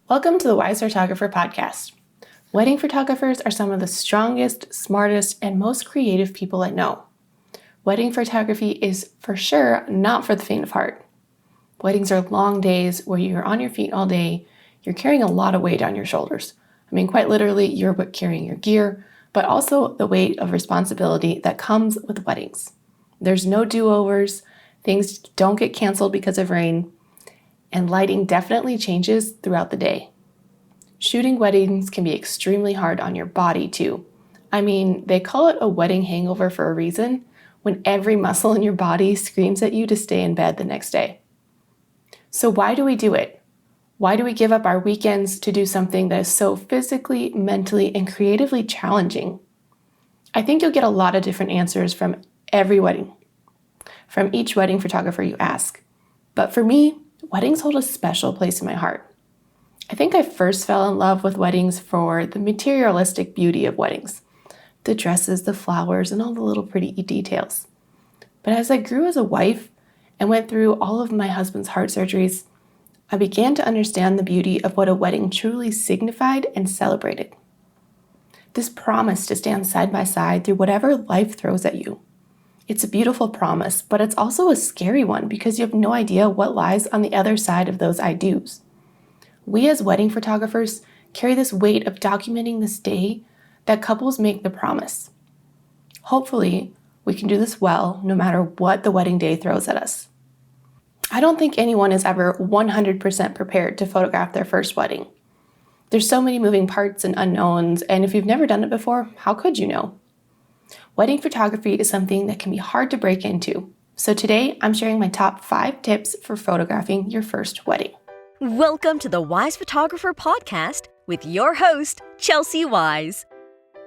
Welcome to the Wise Photographer podcast. Wedding photographers are some of the strongest, smartest, and most creative people I know. Wedding photography is for sure not for the faint of heart. Weddings are long days where you're on your feet all day. You're carrying a lot of weight on your shoulders. I mean, quite literally, you're carrying your gear, but also the weight of responsibility that comes with weddings. There's no do-overs, things don't get canceled because of rain, and lighting definitely changes throughout the day. Shooting weddings can be extremely hard on your body too. I mean, they call it a wedding hangover for a reason, when every muscle in your body screams at you to stay in bed the next day. So why do we do it? Why do we give up our weekends to do something that is so physically, mentally, and creatively challenging? I think you'll get a lot of different answers from every wedding, from each wedding photographer you ask. But for me, weddings hold a special place in my heart. I think I first fell in love with weddings for the materialistic beauty of weddings. The dresses, the flowers, and all the little pretty details. But as I grew as a wife and went through all of my husband's heart surgeries, I began to understand the beauty of what a wedding truly signified and celebrated. This promise to stand side by side through whatever life throws at you. It's a beautiful promise, but it's also a scary one because you have no idea what lies on the other side of those I do's. We as wedding photographers carry this weight of documenting this day that couples make the promise. Hopefully, we can do this well no matter what the wedding day throws at us. I don't think anyone is ever 100% prepared to photograph their first wedding. There's so many moving parts and unknowns, and if you've never done it before, how could you know? Wedding photography is something that can be hard to break into. So today, I'm sharing my top 5 tips for photographing your first wedding. Welcome to the Wise Photographer podcast with your host, Chelsea Wise.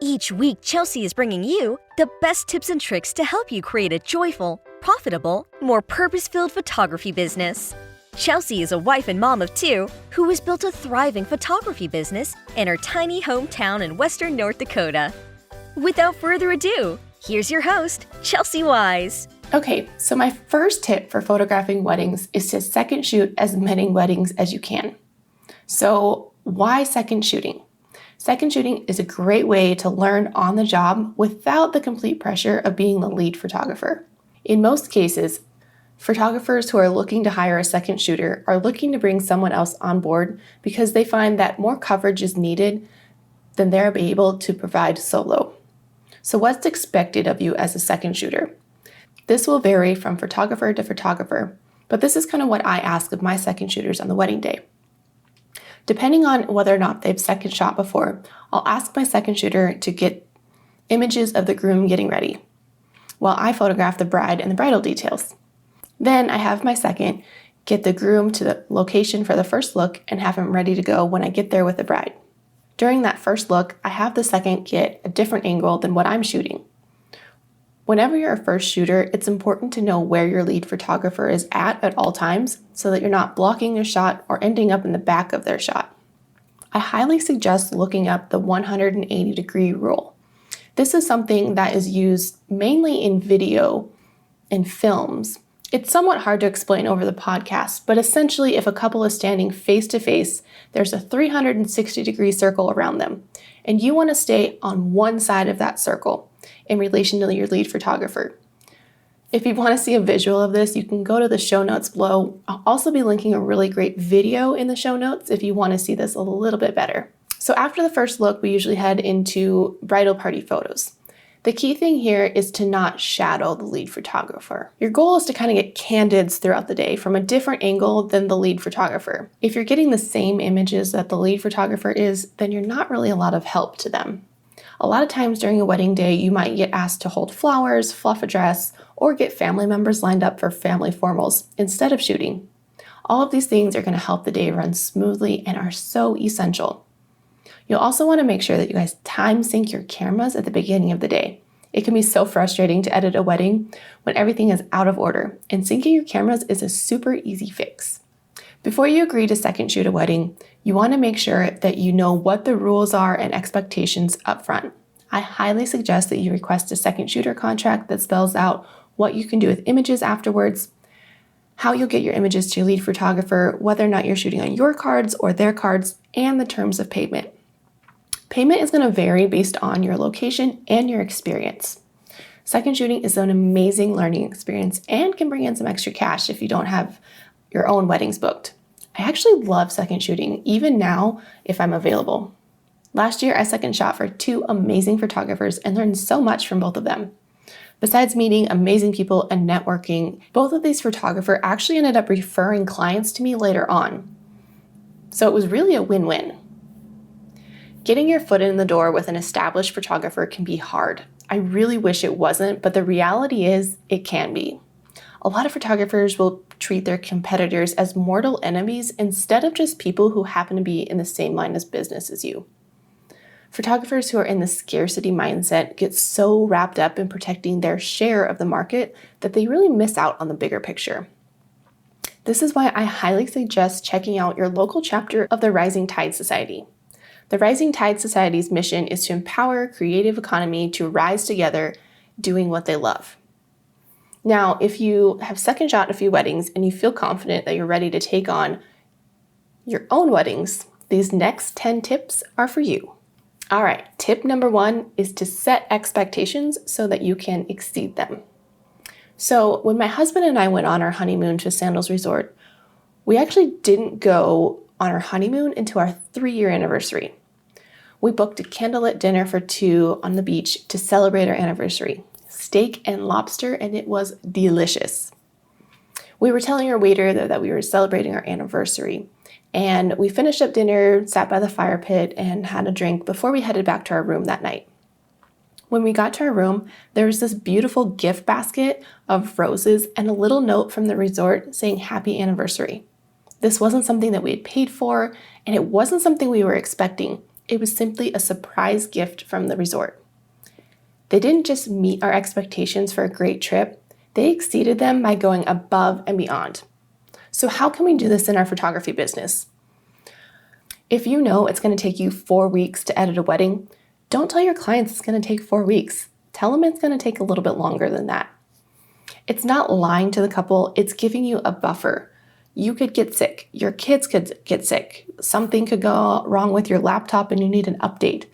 Each week, Chelsea is bringing you the best tips and tricks to help you create a joyful, profitable, more purpose-filled photography business. Chelsea is a wife and mom of 2 who has built a thriving photography business in her tiny hometown in western North Dakota. Without further ado, here's your host, Chelsea Wise. Okay, so my first tip for photographing weddings is to second shoot as many weddings as you can. So why second shooting? Second shooting is a great way to learn on the job without the complete pressure of being the lead photographer. In most cases, photographers who are looking to hire a second shooter are looking to bring someone else on board because they find that more coverage is needed than they're able to provide solo. So what's expected of you as a second shooter? This will vary from photographer to photographer, but this is kind of what I ask of my second shooters on the wedding day. Depending on whether or not they've second shot before, I'll ask my second shooter to get images of the groom getting ready, while I photograph the bride and the bridal details. Then I have my second get the groom to the location for the first look and have him ready to go when I get there with the bride. During that first look, I have the second get a different angle than what I'm shooting. Whenever you're a first shooter, it's important to know where your lead photographer is at all times so that you're not blocking their shot or ending up in the back of their shot. I highly suggest looking up the 180-degree rule. This is something that is used mainly in video and films. It's somewhat hard to explain over the podcast, but essentially if a couple is standing face to face, there's a 360-degree circle around them, and you want to stay on one side of that circle in relation to your lead photographer. If you want to see a visual of this, you can go to the show notes below. I'll also be linking a really great video in the show notes if you want to see this a little bit better. So after the first look, we usually head into bridal party photos. The key thing here is to not shadow the lead photographer. Your goal is to kind of get candids throughout the day from a different angle than the lead photographer. If you're getting the same images that the lead photographer is, then you're not really a lot of help to them. A lot of times during a wedding day, you might get asked to hold flowers, fluff a dress, or get family members lined up for family formals instead of shooting. All of these things are going to help the day run smoothly and are so essential. You'll also want to make sure that you guys time sync your cameras at the beginning of the day. It can be so frustrating to edit a wedding when everything is out of order, and syncing your cameras is a super easy fix. Before you agree to second shoot a wedding, you want to make sure that you know what the rules are and expectations up front. I highly suggest that you request a second shooter contract that spells out what you can do with images afterwards, how you'll get your images to your lead photographer, whether or not you're shooting on your cards or their cards, and the terms of payment. Payment is going to vary based on your location and your experience. Second shooting is an amazing learning experience and can bring in some extra cash if you don't have your own weddings booked. I actually love second shooting, even now if I'm available. Last year, I second shot for 2 amazing photographers and learned so much from both of them. Besides meeting amazing people and networking, both of these photographers actually ended up referring clients to me later on. So it was really a win-win. Getting your foot in the door with an established photographer can be hard. I really wish it wasn't, but the reality is it can be. A lot of photographers will treat their competitors as mortal enemies instead of just people who happen to be in the same line of business as you. Photographers who are in the scarcity mindset get so wrapped up in protecting their share of the market that they really miss out on the bigger picture. This is why I highly suggest checking out your local chapter of the Rising Tide Society. The Rising Tide Society's mission is to empower a creative economy to rise together doing what they love. Now, if you have second shot a few weddings and you feel confident that you're ready to take on your own weddings, these next 10 tips are for you. All right, tip number 1 is to set expectations so that you can exceed them. So when my husband and I went on our honeymoon to Sandals Resort, we actually didn't go on our honeymoon into our 3-year anniversary. We booked a candlelit dinner for 2 on the beach to celebrate our anniversary. Steak and lobster, and it was delicious. We were telling our waiter that we were celebrating our anniversary, and we finished up dinner, sat by the fire pit, and had a drink before we headed back to our room that night. When we got to our room, there was this beautiful gift basket of roses and a little note from the resort saying happy anniversary. This wasn't something that we had paid for, and it wasn't something we were expecting. It was simply a surprise gift from the resort. They didn't just meet our expectations for a great trip, they exceeded them by going above and beyond. So how can we do this in our photography business? If you know it's going to take you 4 weeks to edit a wedding, don't tell your clients it's going to take 4 weeks. Tell them it's going to take a little bit longer than that. It's not lying to the couple, it's giving you a buffer. You could get sick, your kids could get sick, something could go wrong with your laptop and you need an update.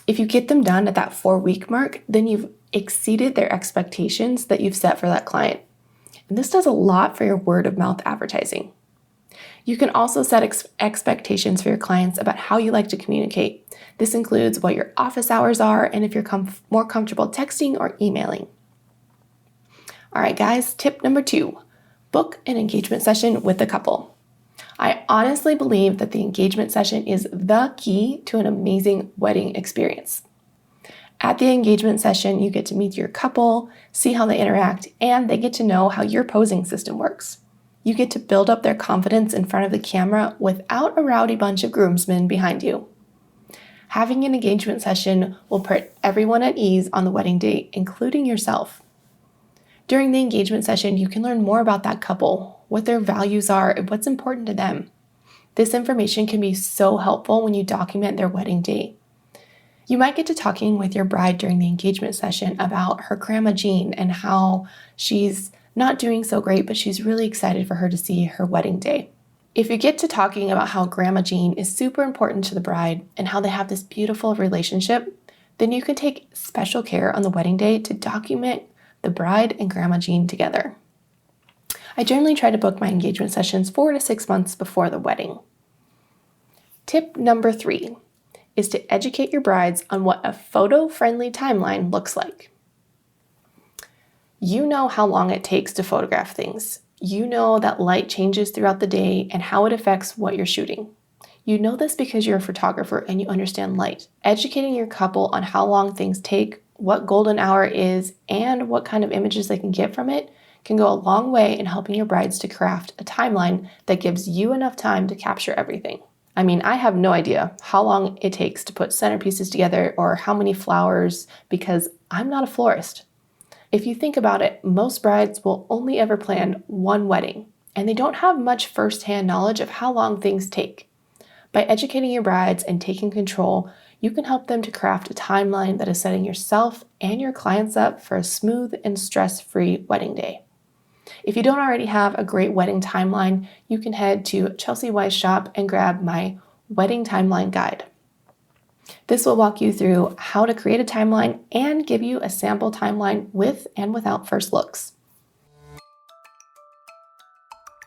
If you get them done at that 4-week mark, then you've exceeded their expectations that you've set for that client. And this does a lot for your word of mouth advertising. You can also set expectations for your clients about how you like to communicate. This includes what your office hours are and if you're more comfortable texting or emailing. All right, guys, tip number 2, book an engagement session with the couple. I honestly believe that the engagement session is the key to an amazing wedding experience. At the engagement session, you get to meet your couple, see how they interact, and they get to know how your posing system works. You get to build up their confidence in front of the camera without a rowdy bunch of groomsmen behind you. Having an engagement session will put everyone at ease on the wedding day, including yourself. During the engagement session, you can learn more about that couple, what their values are, and what's important to them. This information can be so helpful when you document their wedding day. You might get to talking with your bride during the engagement session about her grandma Jean and how she's not doing so great, but she's really excited for her to see her wedding day. If you get to talking about how grandma Jean is super important to the bride and how they have this beautiful relationship, then you can take special care on the wedding day to document the bride and grandma Jean together. I generally try to book my engagement sessions 4 to 6 months before the wedding. Tip number 3 is to educate your brides on what a photo-friendly timeline looks like. You know how long it takes to photograph things. You know that light changes throughout the day and how it affects what you're shooting. You know this because you're a photographer and you understand light. Educating your couple on how long things take, what golden hour is, and what kind of images they can get from it can go a long way in helping your brides to craft a timeline that gives you enough time to capture everything. I mean, I have no idea how long it takes to put centerpieces together or how many flowers because I'm not a florist. If you think about it, most brides will only ever plan one wedding, and they don't have much firsthand knowledge of how long things take. By educating your brides and taking control, you can help them to craft a timeline that is setting yourself and your clients up for a smooth and stress-free wedding day. If you don't already have a great wedding timeline, you can head to Chelsea Wise Shop and grab my wedding timeline guide. This will walk you through how to create a timeline and give you a sample timeline with and without first looks.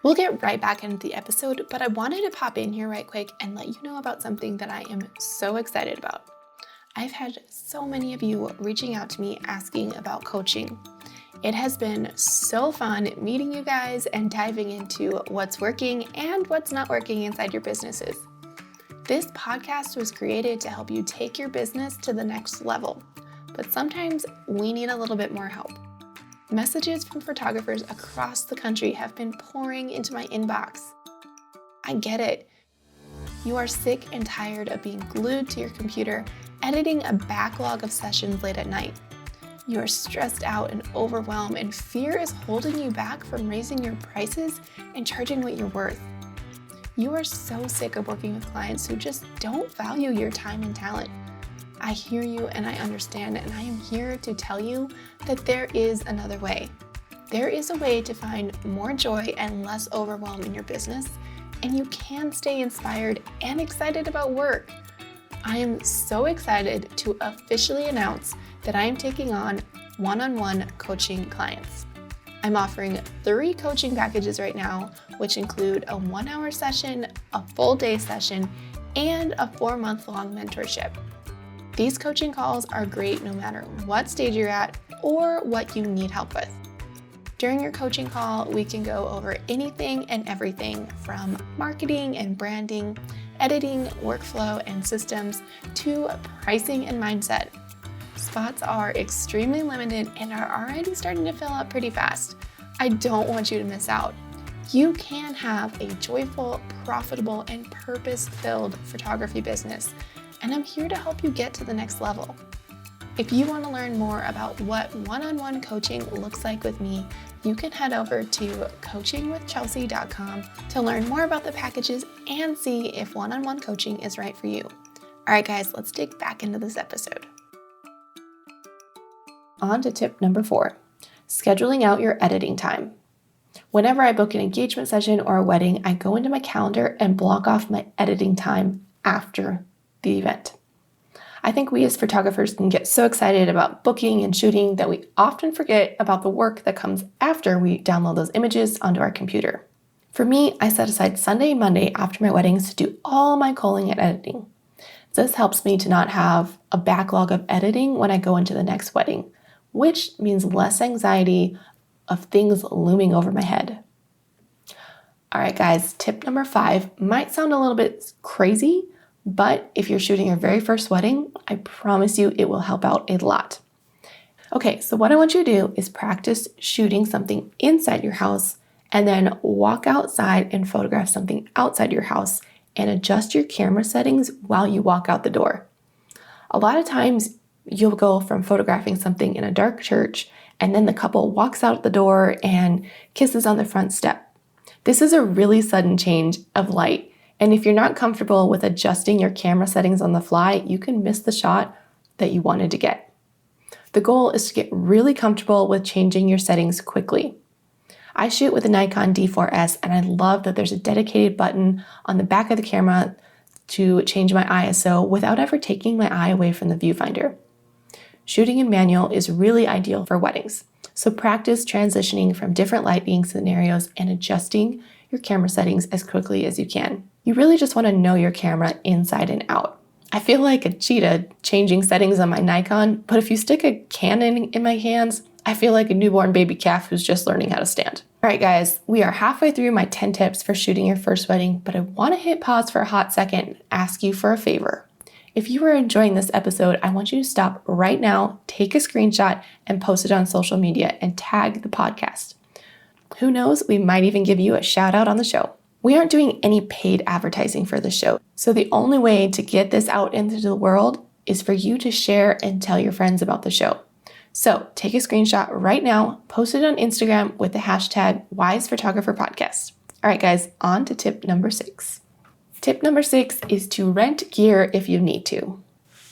We'll get right back into the episode, but I wanted to pop in here right quick and let you know about something that I am so excited about. I've had so many of you reaching out to me asking about coaching. It has been so fun meeting you guys and diving into what's working and what's not working inside your businesses. This podcast was created to help you take your business to the next level, but sometimes we need a little bit more help. Messages from photographers across the country have been pouring into my inbox. I get it. You are sick and tired of being glued to your computer, editing a backlog of sessions late at night. You are stressed out and overwhelmed, and fear is holding you back from raising your prices and charging what you're worth. You are so sick of working with clients who just don't value your time and talent. I hear you and I understand, and I am here to tell you that there is another way. There is a way to find more joy and less overwhelm in your business, and you can stay inspired and excited about work. I am so excited to officially announce that I am taking on one-on-one coaching clients. I'm offering 3 coaching packages right now, which include a 1-hour session, a full day session, and a 4-month-long mentorship. These coaching calls are great no matter what stage you're at or what you need help with. During your coaching call, we can go over anything and everything from marketing and branding, editing, workflow and systems, to pricing and mindset. Spots are extremely limited and are already starting to fill up pretty fast. I don't want you to miss out. You can have a joyful, profitable, and purpose-filled photography business, and I'm here to help you get to the next level. If you want to learn more about what one-on-one coaching looks like with me, you can head over to coachingwithchelsea.com to learn more about the packages and see if one-on-one coaching is right for you. All right, guys, let's dig back into this episode. On to tip number 4, scheduling out your editing time. Whenever I book an engagement session or a wedding, I go into my calendar and block off my editing time after the event. I think we as photographers can get so excited about booking and shooting that we often forget about the work that comes after we download those images onto our computer. For me, I set aside Sunday and Monday after my weddings to do all my culling and editing. This helps me to not have a backlog of editing when I go into the next wedding, which means less anxiety of things looming over my head. All right, guys, tip number 5 might sound a little bit crazy, but if you're shooting your very first wedding, I promise you it will help out a lot. Okay, so what I want you to do is practice shooting something inside your house and then walk outside and photograph something outside your house and adjust your camera settings while you walk out the door. A lot of times you'll go from photographing something in a dark church and then the couple walks out the door and kisses on the front step. This is a really sudden change of light. And if you're not comfortable with adjusting your camera settings on the fly, you can miss the shot that you wanted to get. The goal is to get really comfortable with changing your settings quickly. I shoot with a Nikon D4S, and I love that there's a dedicated button on the back of the camera to change my ISO without ever taking my eye away from the viewfinder. Shooting in manual is really ideal for weddings, so practice transitioning from different lighting scenarios and adjusting your camera settings as quickly as you can. You really just want to know your camera inside and out. I feel like a cheetah changing settings on my Nikon, but if you stick a Canon in my hands, I feel like a newborn baby calf who's just learning how to stand. All right, guys, we are halfway through my 10 tips for shooting your first wedding, but I want to hit pause for a hot second and ask you for a favor. If you are enjoying this episode, I want you to stop right now, take a screenshot, and post it on social media and tag the podcast. Who knows, we might even give you a shout out on the show. We aren't doing any paid advertising for the show, so the only way to get this out into the world is for you to share and tell your friends about the show. So take a screenshot right now, post it on Instagram with the hashtag WisePhotographerPodcast. All right, guys, on to tip number 6. Tip number 6 is to rent gear if you need to.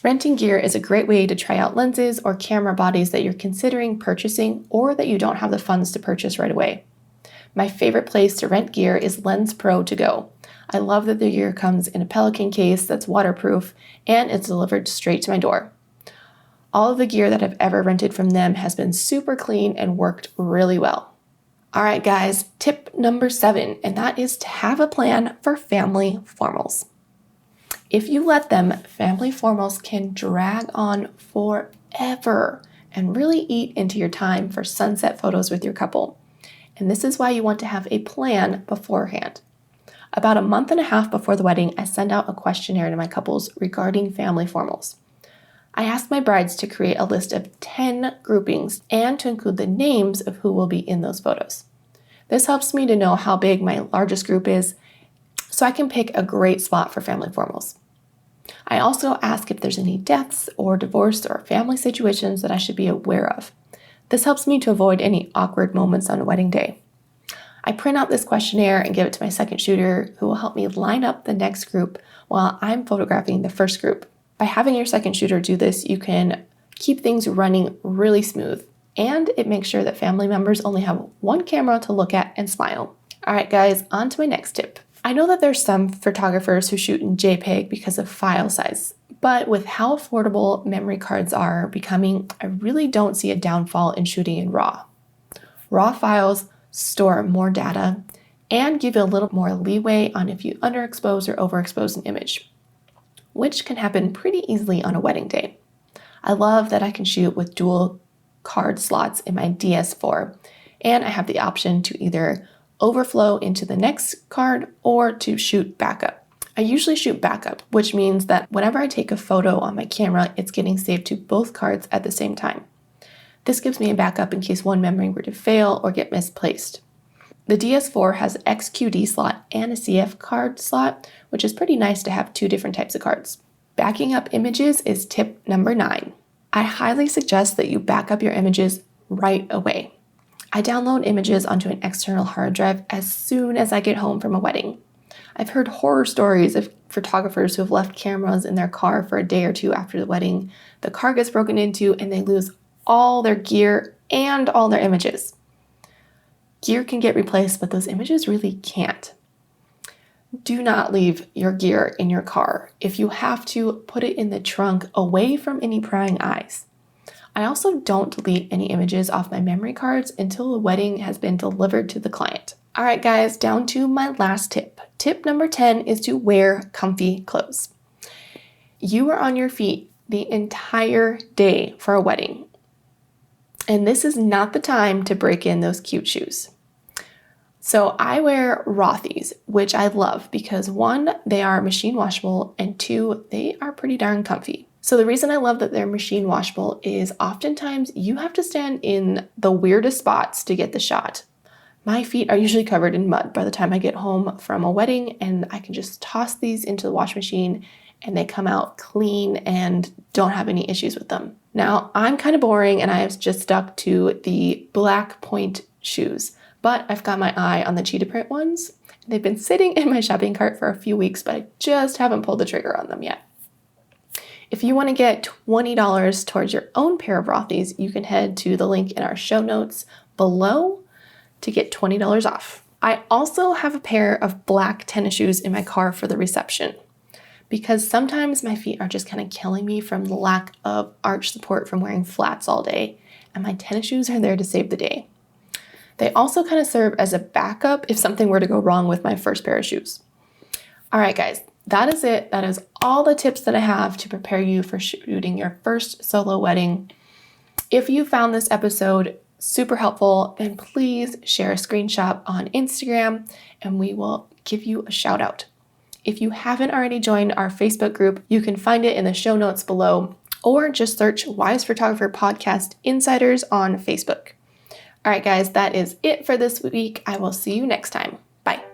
Renting gear is a great way to try out lenses or camera bodies that you're considering purchasing or that you don't have the funds to purchase right away. My favorite place to rent gear is Lens Pro To Go. I love that the gear comes in a Pelican case that's waterproof and it's delivered straight to my door. All of the gear that I've ever rented from them has been super clean and worked really well. All right, guys, tip number 7, and that is to have a plan for family formals. If you let them, family formals can drag on forever and really eat into your time for sunset photos with your couple. And this is why you want to have a plan beforehand. About a month and a half before the wedding, I send out a questionnaire to my couples regarding family formals. I ask my brides to create a list of 10 groupings and to include the names of who will be in those photos. This helps me to know how big my largest group is, so I can pick a great spot for family formals. I also ask if there's any deaths or divorce or family situations that I should be aware of. This helps me to avoid any awkward moments on a wedding day. I print out this questionnaire and give it to my second shooter, who will help me line up the next group while I'm photographing the first group. By having your second shooter do this, you can keep things running really smooth, and it makes sure that family members only have one camera to look at and smile. All right, guys, on to my next tip. I know that there's some photographers who shoot in JPEG because of file size, but with how affordable memory cards are becoming, I really don't see a downfall in shooting in RAW. RAW files store more data and give you a little more leeway on if you underexpose or overexpose an image, which can happen pretty easily on a wedding day. I love that I can shoot with dual card slots in my DS4, and I have the option to either overflow into the next card or to shoot backup. I usually shoot backup, which means that whenever I take a photo on my camera, it's getting saved to both cards at the same time. This gives me a backup in case one memory were to fail or get misplaced. The DS4 has an XQD slot and a CF card slot, which is pretty nice to have 2 different types of cards. Backing up images is tip number 9. I highly suggest that you back up your images right away. I download images onto an external hard drive as soon as I get home from a wedding. I've heard horror stories of photographers who have left cameras in their car for a day or 2 after the wedding. The car gets broken into and they lose all their gear and all their images. Gear can get replaced, but those images really can't. Do not leave your gear in your car. If you have to, put it in the trunk away from any prying eyes. I also don't delete any images off my memory cards until the wedding has been delivered to the client. All right, guys, down to my last tip. Tip number 10 is to wear comfy clothes. You are on your feet the entire day for a wedding, and this is not the time to break in those cute shoes. So I wear Rothy's, which I love because 1, they are machine washable, and 2, they are pretty darn comfy. So the reason I love that they're machine washable is oftentimes you have to stand in the weirdest spots to get the shot. My feet are usually covered in mud by the time I get home from a wedding, and I can just toss these into the wash machine and they come out clean and don't have any issues with them. Now, I'm kind of boring and I have just stuck to the black point shoes, but I've got my eye on the cheetah print ones. They've been sitting in my shopping cart for a few weeks, but I just haven't pulled the trigger on them yet. If you want to get $20 towards your own pair of Rothy's, you can head to the link in our show notes below to get $20 off. I also have a pair of black tennis shoes in my car for the reception because sometimes my feet are just kind of killing me from the lack of arch support from wearing flats all day, and my tennis shoes are there to save the day. They also kind of serve as a backup if something were to go wrong with my first pair of shoes. All right, guys, that is it. That is all the tips that I have to prepare you for shooting your first solo wedding. If you found this episode super helpful, then please share a screenshot on Instagram and we will give you a shout out. If you haven't already joined our Facebook group, you can find it in the show notes below, or just search Wise Photographer Podcast Insiders on Facebook. All right, guys, that is it for this week. I will see you next time. Bye.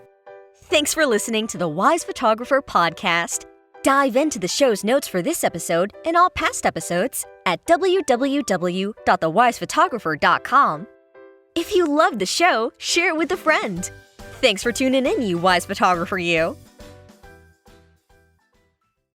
Thanks for listening to the Wise Photographer Podcast. Dive into the show's notes for this episode and all past episodes at www.thewisephotographer.com. If you loved the show, share it with a friend. Thanks for tuning in, you Wise Photographer, you.